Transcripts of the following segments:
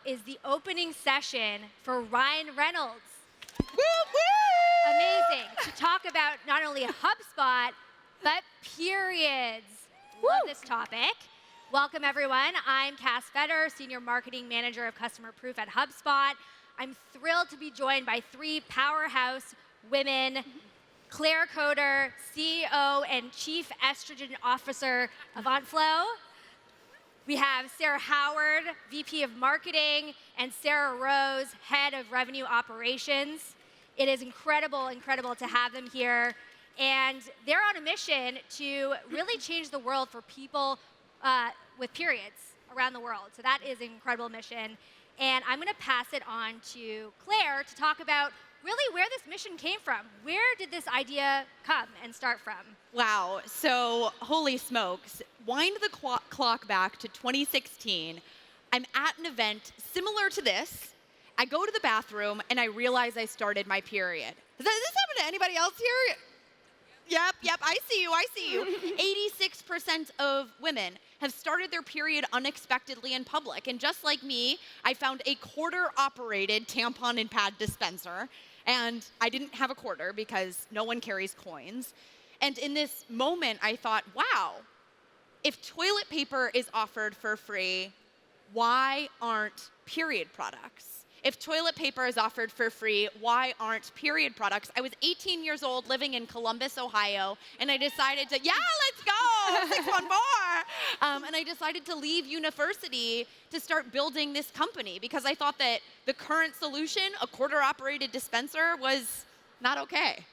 is the opening session for Ryan Reynolds. Woo, woo! Amazing. To talk about not only HubSpot, but periods. Love this topic. Welcome, everyone. I'm Cass Fetter, Senior Marketing Manager of Customer Proof at HubSpot. I'm thrilled to be joined by three powerhouse women, Claire Coder, CEO and Chief Estrogen Officer of Flow. We have Sarah Howard, VP of Marketing, and Sarah Rose, Head of Revenue Operations. It is incredible to have them here. And they're on a mission to really change the world for people with periods around the world. So that is an incredible mission. And I'm going to pass it on to Claire to talk about really where this mission came from. Where did this idea come and start from? Wow, so holy smokes. Wind the clock back to 2016. I'm at an event similar to this. I go to the bathroom and I realize I started my period. Does this happen to anybody else here? Yep, I see you. 86% of women have started their period unexpectedly in public. And just like me, I found a quarter-operated tampon and pad dispenser. And I didn't have a quarter because no one carries coins. And in this moment, I thought, wow, if toilet paper is offered for free, why aren't period products? If toilet paper is offered for free, why aren't period products? I was 18 years old, living in Columbus, Ohio, and I decided to, let's go, 614. And I decided to leave university to start building this company because I thought that the current solution, a quarter-operated dispenser, was not okay.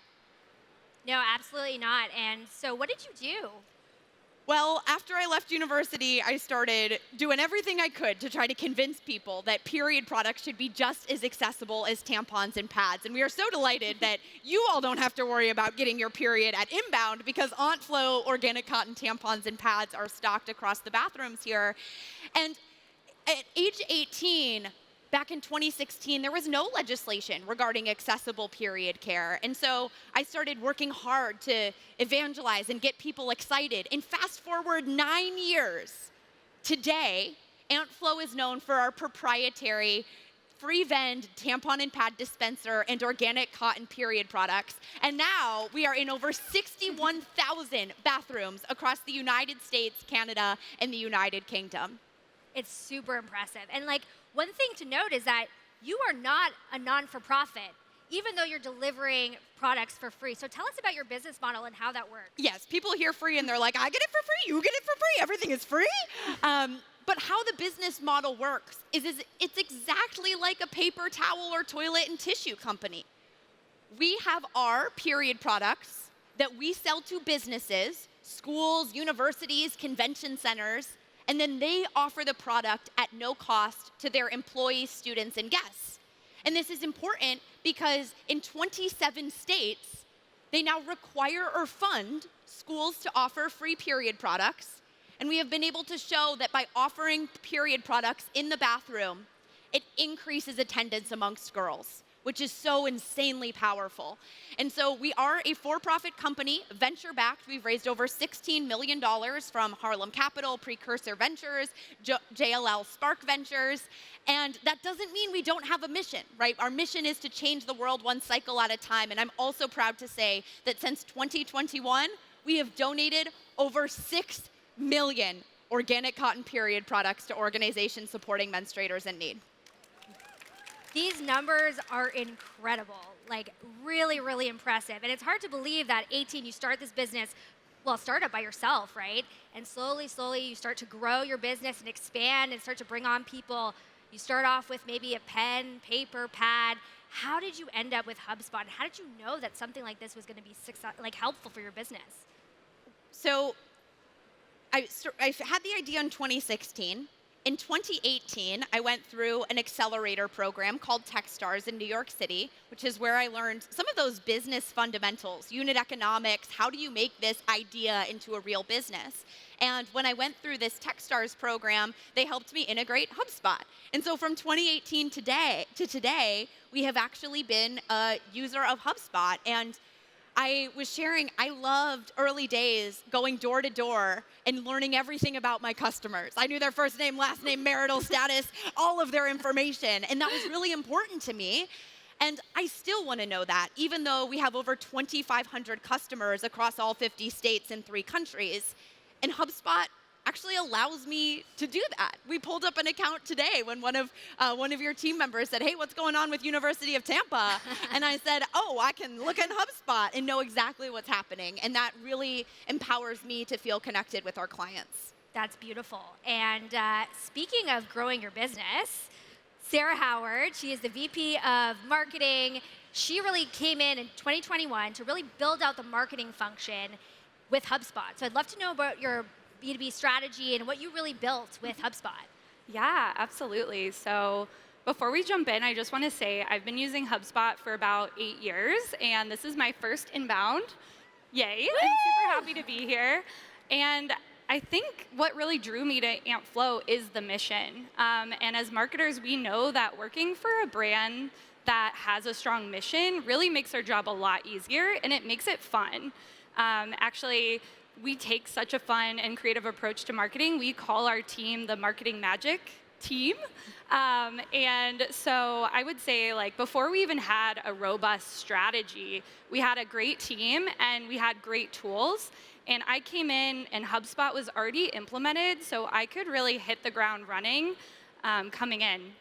No, absolutely not. And so what did you do? Well, after I left university, I started doing everything I could to try to convince people that period products should be just as accessible as tampons and pads. And we are so delighted that you all don't have to worry about getting your period at inbound because Flow organic cotton tampons and pads are stocked across the bathrooms here. And at age 18, back in 2016, there was no legislation regarding accessible period care. And so I started working hard to evangelize and get people excited. And fast forward 9 years, today, Flow is known for our proprietary free vend tampon and pad dispenser and organic cotton period products. And now we are in over 61,000 bathrooms across the United States, Canada, and the United Kingdom. It's super impressive. And one thing to note is that you are not a non-for-profit, even though you're delivering products for free. So tell us about your business model and how that works. Yes, people hear free and they're like, I get it for free, you get it for free, everything is free. But how the business model works is it's exactly like a paper towel or toilet and tissue company. We have our period products that we sell to businesses, schools, universities, convention centers, and then they offer the product at no cost to their employees, students, and guests. And this is important because in 27 states, they now require or fund schools to offer free period products. And we have been able to show that by offering period products in the bathroom, it increases attendance amongst girls, which is so insanely powerful. And so we are a for-profit company, venture-backed. We've raised over $16 million from Harlem Capital, Precursor Ventures, JLL Spark Ventures. And that doesn't mean we don't have a mission, right? Our mission is to change the world one cycle at a time. And I'm also proud to say that since 2021, we have donated over 6 million organic cotton period products to organizations supporting menstruators in need. These numbers are incredible, really impressive. And it's hard to believe that 18, you start this business, startup by yourself, right? And slowly, you start to grow your business and expand and start to bring on people. You start off with maybe a pen, paper, pad. How did you end up with HubSpot? And how did you know that something like this was going to be helpful for your business? So I had the idea in 2016. In 2018, I went through an accelerator program called Techstars in New York City, which is where I learned some of those business fundamentals, unit economics, how do you make this idea into a real business? And when I went through this Techstars program, they helped me integrate HubSpot. And so from 2018 to today, we have actually been a user of HubSpot. And I was sharing, I loved early days going door to door and learning everything about my customers. I knew their first name, last name, marital status, all of their information. And that was really important to me. And I still want to know that, even though we have over 2,500 customers across all 50 states and 3 countries. And HubSpot actually allows me to do that. We pulled up an account today when one of your team members said, "Hey, what's going on with University of Tampa?" And I said, "Oh, I can look in HubSpot and know exactly what's happening." And that really empowers me to feel connected with our clients. That's beautiful. And speaking of growing your business, Sarah Howard, she is the VP of Marketing. She really came in 2021 to really build out the marketing function with HubSpot. So I'd love to know about your B2B strategy and what you really built with HubSpot. Yeah, absolutely. So before we jump in, I just want to say I've been using HubSpot for about 8 years, and this is my first inbound. Yay, I'm super happy to be here. And I think what really drew me to AmpFlow is the mission. And as marketers, we know that working for a brand that has a strong mission really makes our job a lot easier, and it makes it fun. Actually, we take such a fun and creative approach to marketing. We call our team the Marketing Magic team. And so I would say, like, before we even had a robust strategy, we had a great team and we had great tools. And I came in and HubSpot was already implemented, so I could really hit the ground running coming in.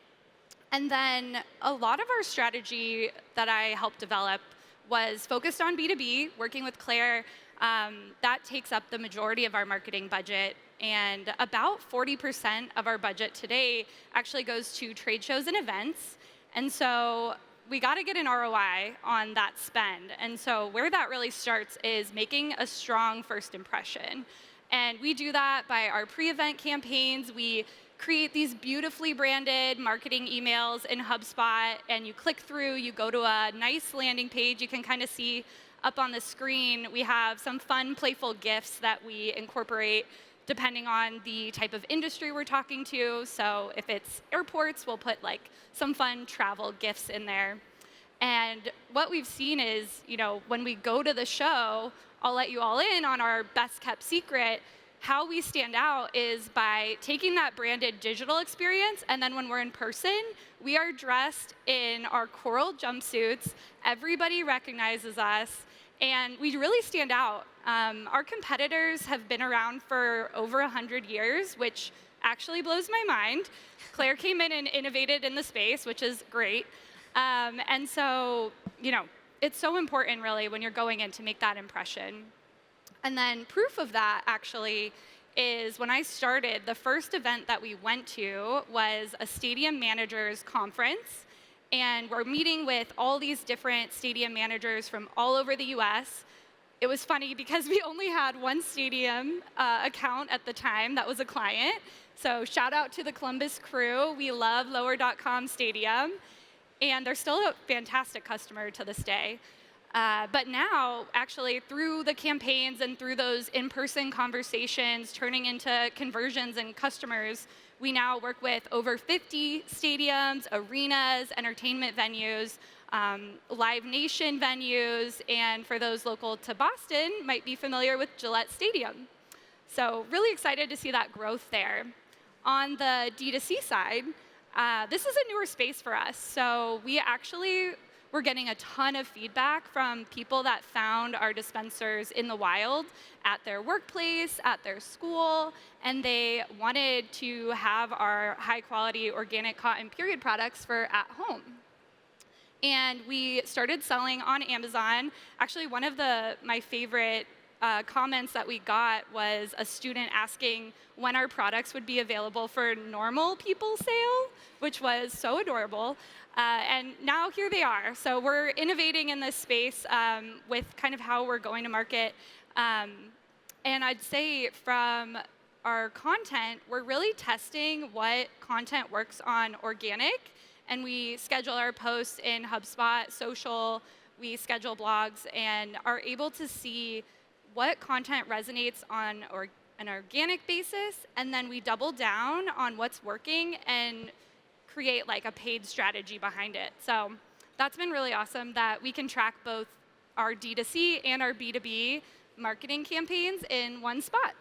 And then a lot of our strategy that I helped develop was focused on B2B, working with Claire. That takes up the majority of our marketing budget, and about 40% of our budget today actually goes to trade shows and events. And so we got to get an ROI on that spend. And so where that really starts is making a strong first impression. And we do that by our pre-event campaigns. We create these beautifully branded marketing emails in HubSpot, and you click through, you go to a nice landing page. You can kind of see up on the screen, we have some fun, playful GIFs that we incorporate depending on the type of industry we're talking to. So if it's airports, we'll put like some fun travel GIFs in there. And what we've seen is, when we go to the show, I'll let you all in on our best kept secret. How we stand out is by taking that branded digital experience, and then when we're in person, we are dressed in our coral jumpsuits. Everybody recognizes us, and we really stand out. Our competitors have been around for over 100 years, which actually blows my mind. Claire came in and innovated in the space, which is great. And so, it's so important, really, when you're going in to make that impression. And then proof of that, actually, is when I started, the first event that we went to was a stadium managers conference. And we're meeting with all these different stadium managers from all over the US. It was funny because we only had one stadium account at the time that was a client. So shout out to the Columbus crew. We love Lower.com Stadium. And they're still a fantastic customer to this day. But now, actually, through the campaigns and through those in-person conversations turning into conversions and customers, we now work with over 50 stadiums, arenas, entertainment venues, Live Nation venues, and for those local to Boston, might be familiar with Gillette Stadium. So really excited to see that growth there. On the D2C side, this is a newer space for us. So we're getting a ton of feedback from people that found our dispensers in the wild at their workplace, at their school, and they wanted to have our high-quality organic cotton period products for at home. And we started selling on Amazon. Actually, one of my favorite comments that we got was a student asking when our products would be available for normal people sale, which was so adorable. And now here they are. So we're innovating in this space with kind of how we're going to market. And I'd say from our content, we're really testing what content works on organic. And we schedule our posts in HubSpot, social, we schedule blogs, and are able to see what content resonates on an organic basis. And then we double down on what's working and create like a paid strategy behind it. So that's been really awesome that we can track both our D2C and our B2B marketing campaigns in one spot.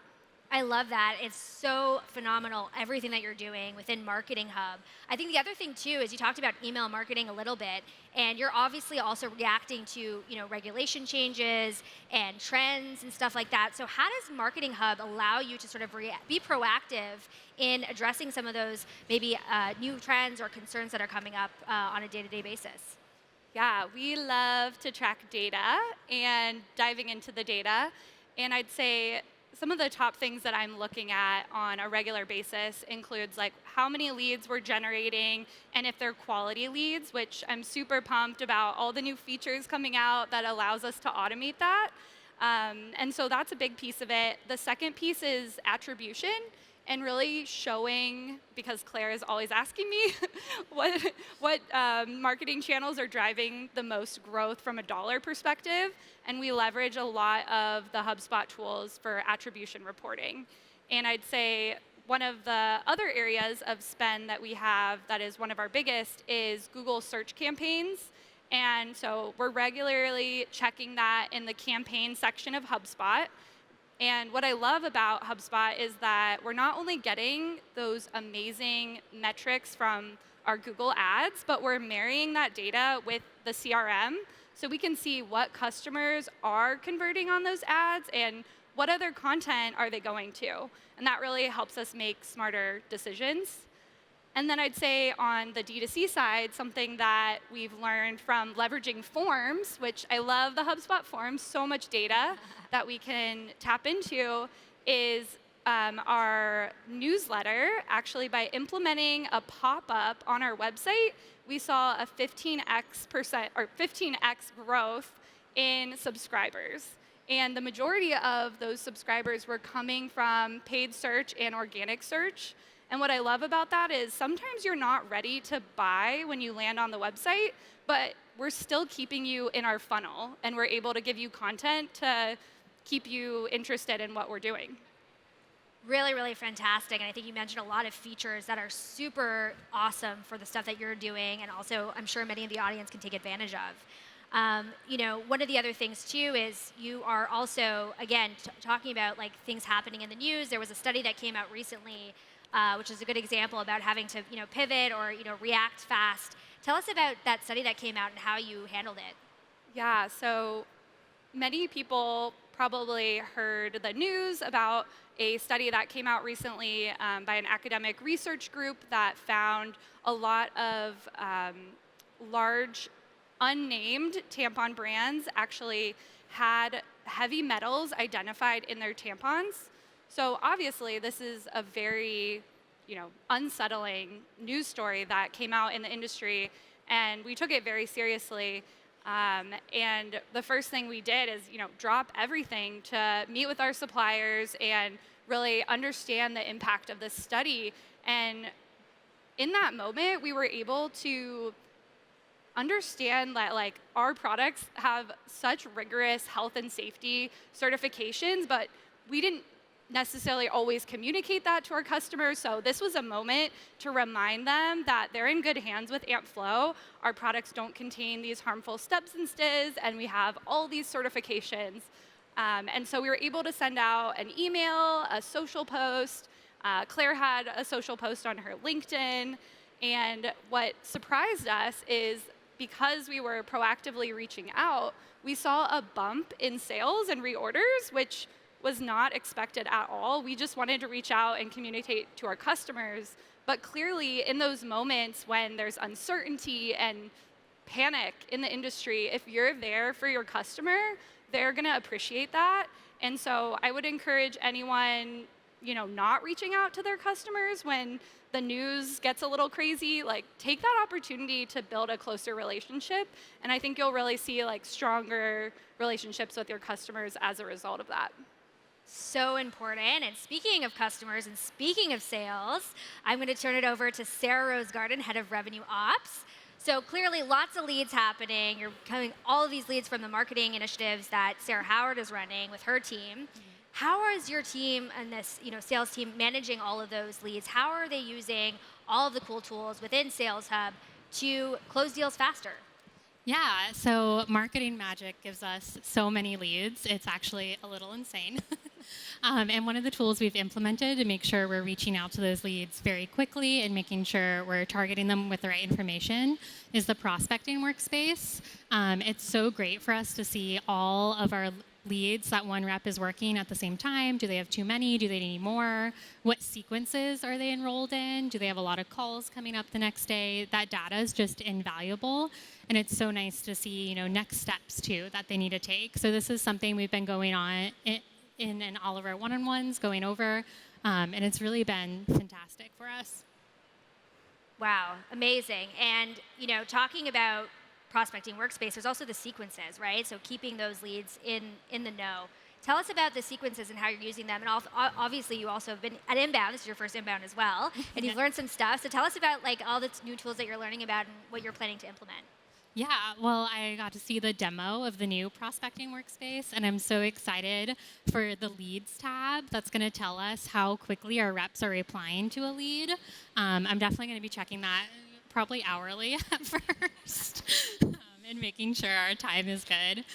I love that. It's so phenomenal, everything that you're doing within Marketing Hub. I think the other thing too is you talked about email marketing a little bit, and you're obviously also reacting to, regulation changes and trends and stuff like that. So how does Marketing Hub allow you to sort of be proactive in addressing some of those maybe new trends or concerns that are coming up on a day-to-day basis? Yeah, we love to track data and diving into the data. And I'd say some of the top things that I'm looking at on a regular basis includes like how many leads we're generating and if they're quality leads, which I'm super pumped about all the new features coming out that allows us to automate that. And so that's a big piece of it. The second piece is attribution and really showing, because Claire is always asking me what marketing channels are driving the most growth from a dollar perspective. And we leverage a lot of the HubSpot tools for attribution reporting. And I'd say one of the other areas of spend that we have that is one of our biggest is Google search campaigns. And so we're regularly checking that in the campaign section of HubSpot. And what I love about HubSpot is that we're not only getting those amazing metrics from our Google ads, but we're marrying that data with the CRM so we can see what customers are converting on those ads and what other content are they going to. And that really helps us make smarter decisions. And then I'd say on the D2C side, something that we've learned from leveraging forms, which I love the HubSpot forms, so much data that we can tap into, is our newsletter. Actually, by implementing a pop-up on our website, we saw a 15x growth in subscribers. And the majority of those subscribers were coming from paid search and organic search. And what I love about that is sometimes you're not ready to buy when you land on the website, but we're still keeping you in our funnel, and we're able to give you content to keep you interested in what we're doing. Really, really fantastic. And I think you mentioned a lot of features that are super awesome for the stuff that you're doing, and also I'm sure many of the audience can take advantage of. One of the other things too is you are also, again, talking about like things happening in the news. There was a study that came out recently which is a good example about having to pivot or react fast. Tell us about that study that came out and how you handled it. Yeah, so many people probably heard the news about a study that came out recently by an academic research group that found a lot of large unnamed tampon brands actually had heavy metals identified in their tampons. So obviously, this is a very, unsettling news story that came out in the industry, and we took it very seriously. And the first thing we did is, drop everything to meet with our suppliers and really understand the impact of this study. And in that moment, we were able to understand that our products have such rigorous health and safety certifications, but we didn't necessarily always communicate that to our customers. So this was a moment to remind them that they're in good hands with AmpFlow. Our products don't contain these harmful substances, and we have all these certifications. And so we were able to send out an email, a social post. Claire had a social post on her LinkedIn. And what surprised us is because we were proactively reaching out, we saw a bump in sales and reorders, which was not expected at all. We just wanted to reach out and communicate to our customers. But clearly, in those moments when there's uncertainty and panic in the industry, if you're there for your customer, they're going to appreciate that. And so I would encourage anyone, not reaching out to their customers when the news gets a little crazy, take that opportunity to build a closer relationship. And I think you'll really see stronger relationships with your customers as a result of that. So important. And speaking of customers and speaking of sales, I'm going to turn it over to Sarah Rosegarden, Head of Revenue Ops. So clearly lots of leads happening. You're coming all of these leads from the marketing initiatives that Sarah Howard is running with her team. Mm-hmm. How is your team and this sales team managing all of those leads? How are they using all of the cool tools within Sales Hub to close deals faster? Yeah, so marketing magic gives us so many leads. It's actually a little insane. And one of the tools we've implemented to make sure we're reaching out to those leads very quickly and making sure we're targeting them with the right information is the prospecting workspace. It's so great for us to see all of our leads that one rep is working at the same time. Do they have too many? Do they need more? What sequences are they enrolled in? Do they have a lot of calls coming up the next day? That data is just invaluable. And it's so nice to see, next steps too that they need to take. So this is something we've been going on in all of our one-on-ones, going over, and it's really been fantastic for us. Wow, amazing. And, talking about prospecting workspace, there's also the sequences, right? So keeping those leads in the know. Tell us about the sequences and how you're using them. And obviously, you also have been at Inbound. This is your first Inbound as well. And you've learned some stuff. So tell us about all the new tools that you're learning about and what you're planning to implement. Yeah, well, I got to see the demo of the new prospecting workspace, and I'm so excited for the leads tab that's going to tell us how quickly our reps are replying to a lead. I'm definitely going to be checking that probably hourly at first. And making sure our time is good.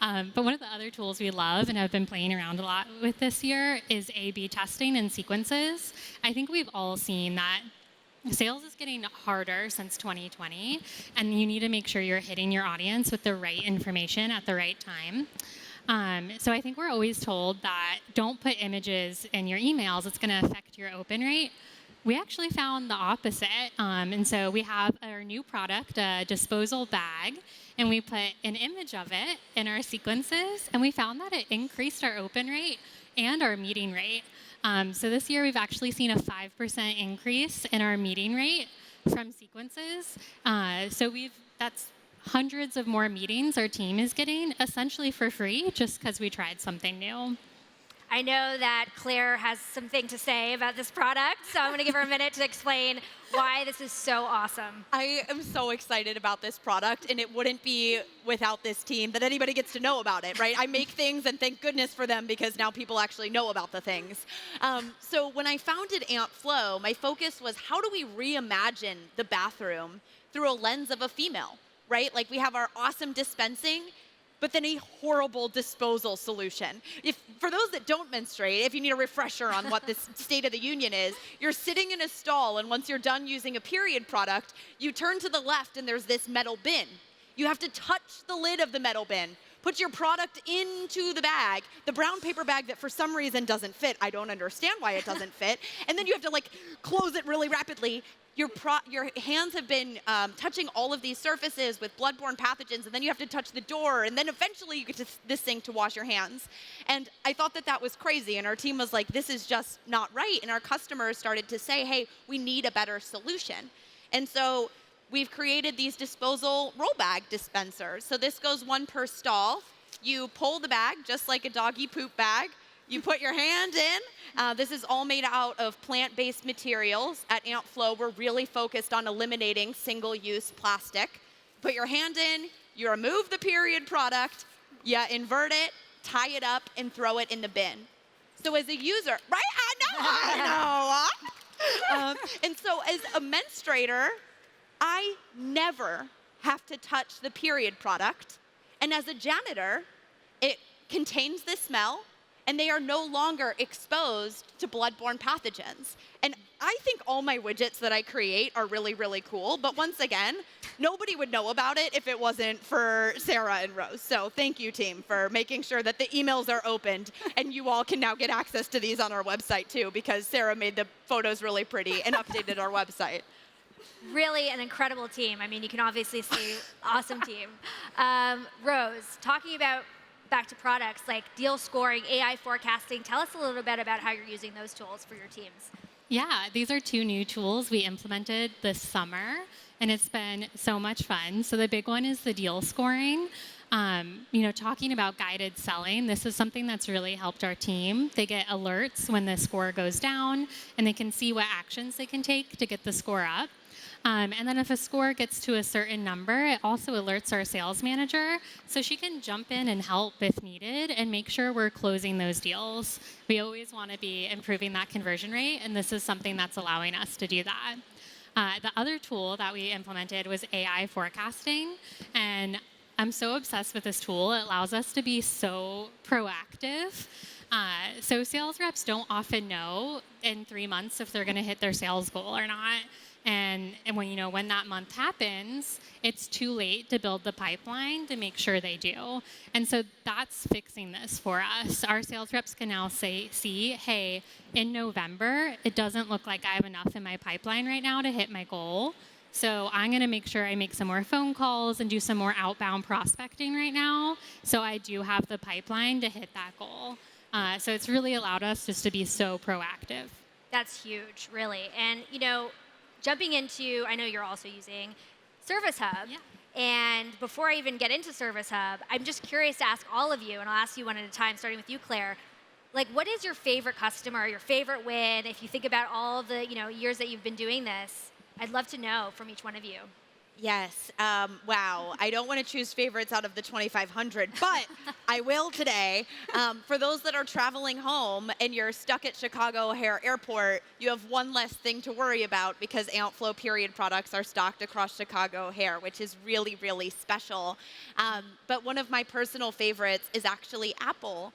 But one of the other tools we love and have been playing around a lot with this year is A/B testing and sequences. I think we've all seen that sales is getting harder since 2020, and you need to make sure you're hitting your audience with the right information at the right time. So I think we're always told that don't put images in your emails. It's going to affect your open rate. We actually found the opposite. And so we have our new product, a disposal bag, and we put an image of it in our sequences, and we found that it increased our open rate and our meeting rate. So this year we've actually seen a 5% increase in our meeting rate from sequences. That's hundreds of more meetings our team is getting essentially for free just because we tried something new. I know that Claire has something to say about this product, so I'm going to give her a minute to explain why this is so awesome. I am so excited about this product, and it wouldn't be without this team that anybody gets to know about it, right? I make things, and thank goodness for them because now people actually know about the things. So when I founded AmpFlow, my focus was how do we reimagine the bathroom through a lens of a female, right? Like we have our awesome dispensing, but then a horrible disposal solution. For those that don't menstruate, if you need a refresher on what this state of the union is, you're sitting in a stall, and once you're done using a period product, you turn to the left and there's this metal bin. You have to touch the lid of the metal bin, put your product into the bag, the brown paper bag that for some reason doesn't fit. I don't understand why it doesn't fit. And then you have to close it really rapidly. Your hands have been touching all of these surfaces with bloodborne pathogens, and then you have to touch the door, and then eventually you get to this sink to wash your hands. And I thought that was crazy, and our team was like, this is just not right. And our customers started to say, hey, we need a better solution. And so we've created these disposal roll bag dispensers. So this goes one per stall. You pull the bag just like a doggy poop bag. You put your hand in. This is all made out of plant-based materials. At AmpFlow, we're really focused on eliminating single-use plastic. Put your hand in, you remove the period product, you invert it, tie it up, and throw it in the bin. So as a user, right? I know. And so as a menstruator, I never have to touch the period product. And as a janitor, it contains the smell, and they are no longer exposed to bloodborne pathogens. And I think all my widgets that I create are really, really cool. But once again, nobody would know about it if it wasn't for Sarah and Rose. So thank you, team, for making sure that the emails are opened, and you all can now get access to these on our website, too, because Sarah made the photos really pretty and updated our website. Really an incredible team. I mean, you can obviously see awesome team. Rose, talking about back to products like deal scoring, AI forecasting, tell us a little bit about how you're using those tools for your teams. Yeah, these are two new tools we implemented this summer, and it's been so much fun. So the big one is the deal scoring. Talking about guided selling, this is something that's really helped our team. They get alerts when the score goes down, and they can see what actions they can take to get the score up. And then if a score gets to a certain number, it also alerts our sales manager so she can jump in and help if needed and make sure we're closing those deals. We always want to be improving that conversion rate, and this is something that's allowing us to do that. The other tool that we implemented was AI forecasting, and I'm so obsessed with this tool. It allows us to be so proactive. So sales reps don't often know in 3 months if they're going to hit their sales goal or not. And when that month happens, it's too late to build the pipeline to make sure they do. And so that's fixing this for us. Our sales reps can now see, hey, in November, it doesn't look like I have enough in my pipeline right now to hit my goal. So I'm going to make sure I make some more phone calls and do some more outbound prospecting right now, so I do have the pipeline to hit that goal. So it's really allowed us just to be so proactive. That's huge, really. And, jumping into, I know you're also using Service Hub. Yeah. And before I even get into Service Hub, I'm just curious to ask all of you, and I'll ask you one at a time, starting with you, Claire. Like, what is your favorite customer, your favorite win? If you think about all the, years that you've been doing this, I'd love to know from each one of you. Yes. Wow. I don't want to choose favorites out of the 2,500, but I will today. For those that are traveling home and you're stuck at Chicago O'Hare Airport, you have one less thing to worry about because Amplify period products are stocked across Chicago O'Hare, which is really, really special. But one of my personal favorites is actually Apple.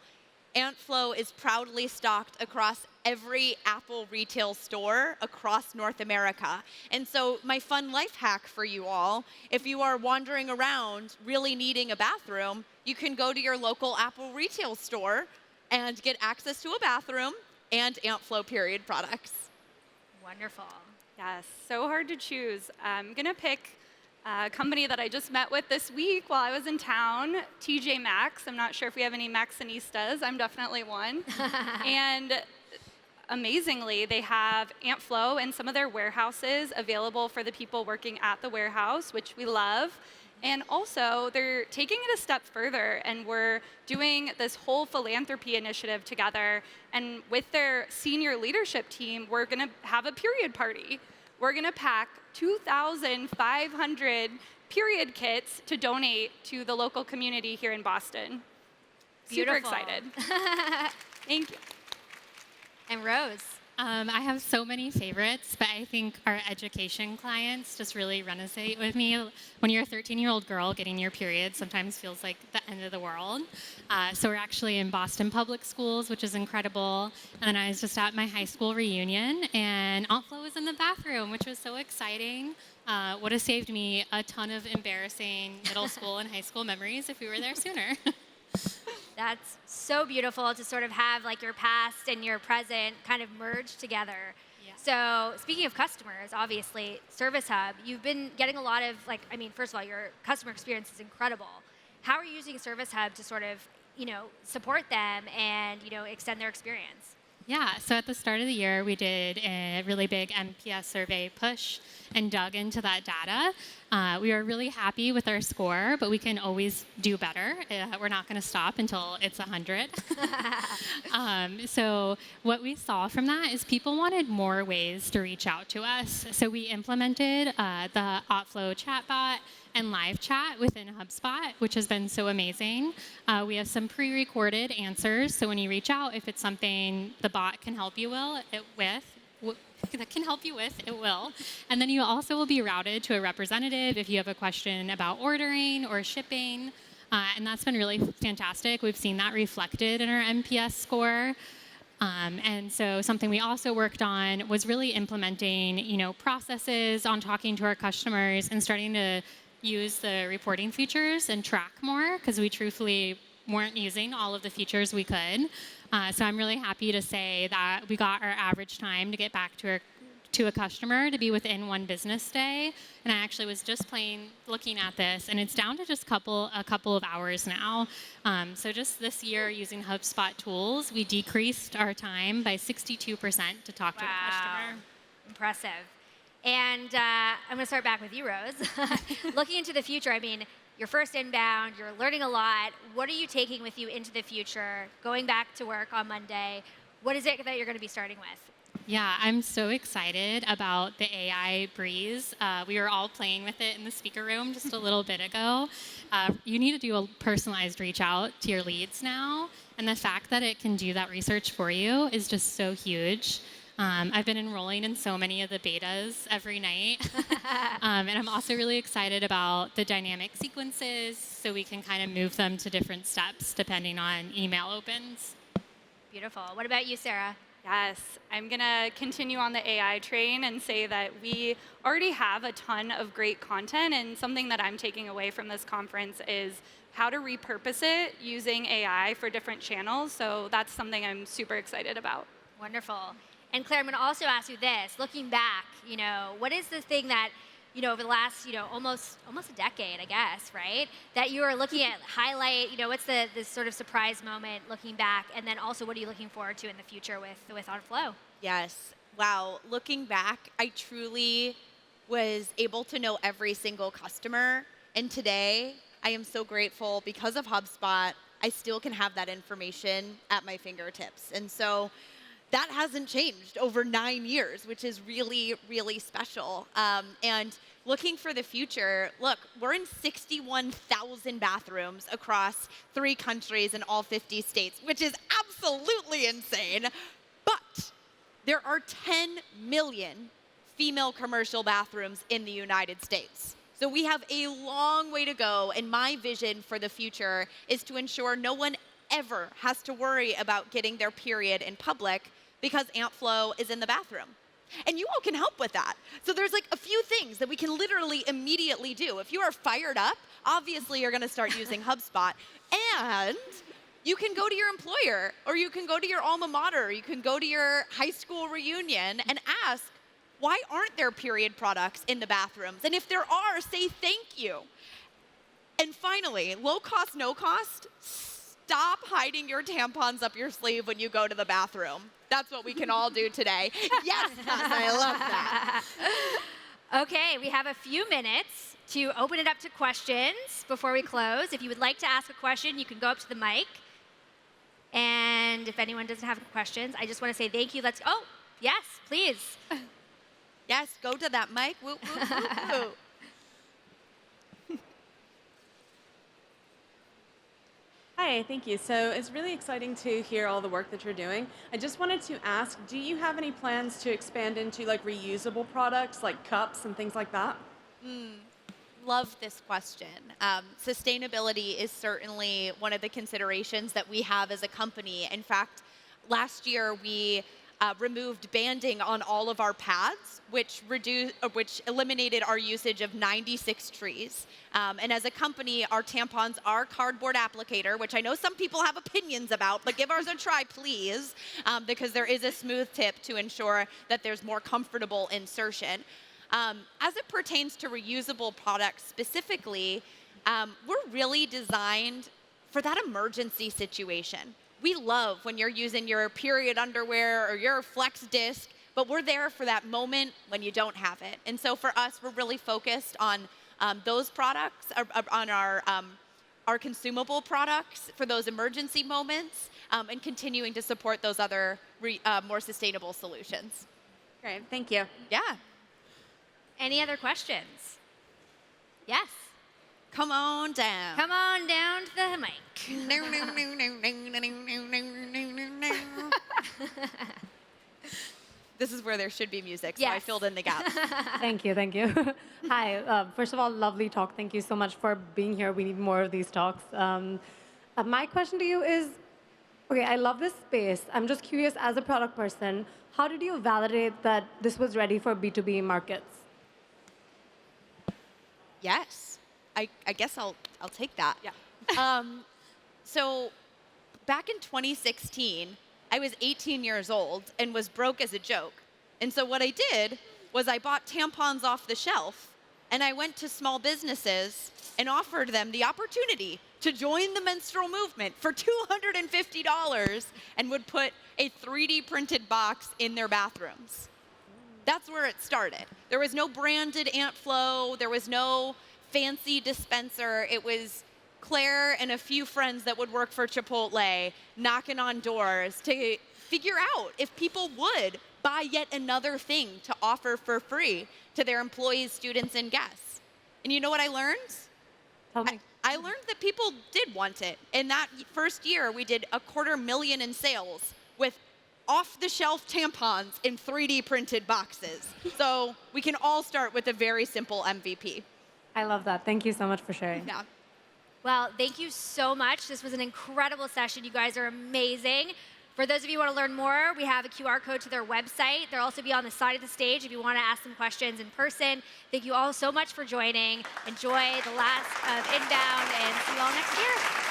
Amplify is proudly stocked across every Apple retail store across North America. And so my fun life hack for you all, if you are wandering around really needing a bathroom, you can go to your local Apple retail store and get access to a bathroom and Amplify period products. Wonderful. Yes, so hard to choose. I'm going to pick a company that I just met with this week while I was in town, TJ Maxx. I'm not sure if we have any Maxinistas. I'm definitely one. And amazingly, they have Amplify in some of their warehouses available for the people working at the warehouse, which we love. And also, they're taking it a step further, and we're doing this whole philanthropy initiative together. And with their senior leadership team, we're going to have a period party. We're going to pack 2,500 period kits to donate to the local community here in Boston. Beautiful. Super excited. Thank you. And Rose. I have so many favorites, but I think our education clients just really resonate with me. When you're a 13-year-old girl, getting your period sometimes feels like the end of the world. So we're actually in Boston Public Schools, which is incredible. And then I was just at my high school reunion, and Amplify was in the bathroom, which was so exciting. Would have saved me a ton of embarrassing middle school and high school memories if we were there sooner. That's so beautiful to sort of have like your past and your present kind of merge together. Yeah. So speaking of customers, obviously, Service Hub, you've been getting a lot of first of all, your customer experience is incredible. How are you using Service Hub to sort of, support them and, extend their experience? Yeah, so at the start of the year, we did a really big NPS survey push and dug into that data. We are really happy with our score, but we can always do better. We're not going to stop until it's 100. So what we saw from that is people wanted more ways to reach out to us. So we implemented the Hotflow chatbot and live chat within HubSpot, which has been so amazing. We have some pre-recorded answers, so when you reach out, if it's something the bot can help you with, it will. And then you also will be routed to a representative if you have a question about ordering or shipping, and that's been really fantastic. We've seen that reflected in our NPS score. And so something we also worked on was really implementing, processes on talking to our customers and starting to use the reporting features and track more, because we truthfully weren't using all of the features we could. So I'm really happy to say that we got our average time to get back to a customer to be within 1 business day. And I actually was just looking at this, and it's down to just a couple of hours now. So just this year, using HubSpot tools, we decreased our time by 62% to talk to the customer. Impressive. And I'm going to start back with you, Rose. Looking into the future, your first inbound, you're learning a lot. What are you taking with you into the future, going back to work on Monday? What is it that you're going to be starting with? Yeah, I'm so excited about the AI Breeze. We were all playing with it in the speaker room just a little bit ago. You need to do a personalized reach out to your leads now. And the fact that it can do that research for you is just so huge. I've been enrolling in so many of the betas every night. And I'm also really excited about the dynamic sequences so we can kind of move them to different steps depending on email opens. Beautiful. What about you, Sarah? Yes, I'm going to continue on the AI train and say that we already have a ton of great content, and something that I'm taking away from this conference is how to repurpose it using AI for different channels. So that's something I'm super excited about. Wonderful. And Claire, I'm going to also ask you this. Looking back, what is the thing that, over the last, almost a decade, I guess, right, that you are looking at highlight, what's this sort of surprise moment looking back, and then also what are you looking forward to in the future with OnFlow? Yes. Wow. Looking back, I truly was able to know every single customer. And today, I am so grateful because of HubSpot, I still can have that information at my fingertips. And so that hasn't changed over 9 years, which is really, really special. And looking for the future, look, we're in 61,000 bathrooms across 3 countries and all 50 states, which is absolutely insane. But there are 10 million female commercial bathrooms in the United States. So we have a long way to go, and my vision for the future is to ensure no one ever has to worry about getting their period in public because AmpFlow is in the bathroom. And you all can help with that. So there's like a few things that we can literally immediately do. If you are fired up, obviously you're going to start using HubSpot. And you can go to your employer, or you can go to your alma mater, or you can go to your high school reunion and ask, why aren't there period products in the bathrooms? And if there are, say thank you. And finally, low cost, no cost, stop hiding your tampons up your sleeve when you go to the bathroom. That's what we can all do today. Yes, Cass, I love that. Okay, we have a few minutes to open it up to questions before we close. If you would like to ask a question, you can go up to the mic. And if anyone doesn't have questions, I just want to say thank you. Oh, yes, please. Yes, go to that mic. Woo, woo, woo, woo. Hi, thank you. So it's really exciting to hear all the work that you're doing. I just wanted to ask, do you have any plans to expand into like reusable products like cups and things like that? Love this question. Sustainability is certainly one of the considerations that we have as a company. In fact, last year we removed banding on all of our pads, which eliminated our usage of 96 trees. And as a company, our tampons are cardboard applicator, which I know some people have opinions about, but give ours a try, please, because there is a smooth tip to ensure that there's more comfortable insertion. As it pertains to reusable products specifically, we're really designed for that emergency situation. We love when you're using your period underwear or your flex disc, but we're there for that moment when you don't have it. And so for us, we're really focused on those products, on our consumable products for those emergency moments, and continuing to support those other more sustainable solutions. Great, thank you. Yeah. Any other questions? Yes. Come on down. Come on down to the mic. This is where there should be music, so I Yes. filled in the gaps. Thank you, thank you. Hi, first of all, lovely talk. Thank you so much for being here. We need more of these talks. My question to you is, okay, I love this space. I'm just curious, as a product person, how did you validate that this was ready for B2B markets? Yes. I guess I'll take that. Yeah. So back in 2016, I was 18 years old and was broke as a joke. And so what I did was I bought tampons off the shelf, and I went to small businesses and offered them the opportunity to join the menstrual movement for $250 and would put a 3D printed box in their bathrooms. That's where it started. There was no branded AmpFlow. There was no fancy dispenser. It was Claire and a few friends that would work for Chipotle knocking on doors to figure out if people would buy yet another thing to offer for free to their employees, students, and guests. And you know what I learned? Tell me. I learned that people did want it. In that first year, we did $250,000 in sales with off-the-shelf tampons in 3D printed boxes. So we can all start with a very simple MVP. I love that. Thank you so much for sharing. Yeah. Well, thank you so much. This was an incredible session. You guys are amazing. For those of you who want to learn more, we have a QR code to their website. They'll also be on the side of the stage if you want to ask them questions in person. Thank you all so much for joining. Enjoy the last of Inbound, and see you all next year.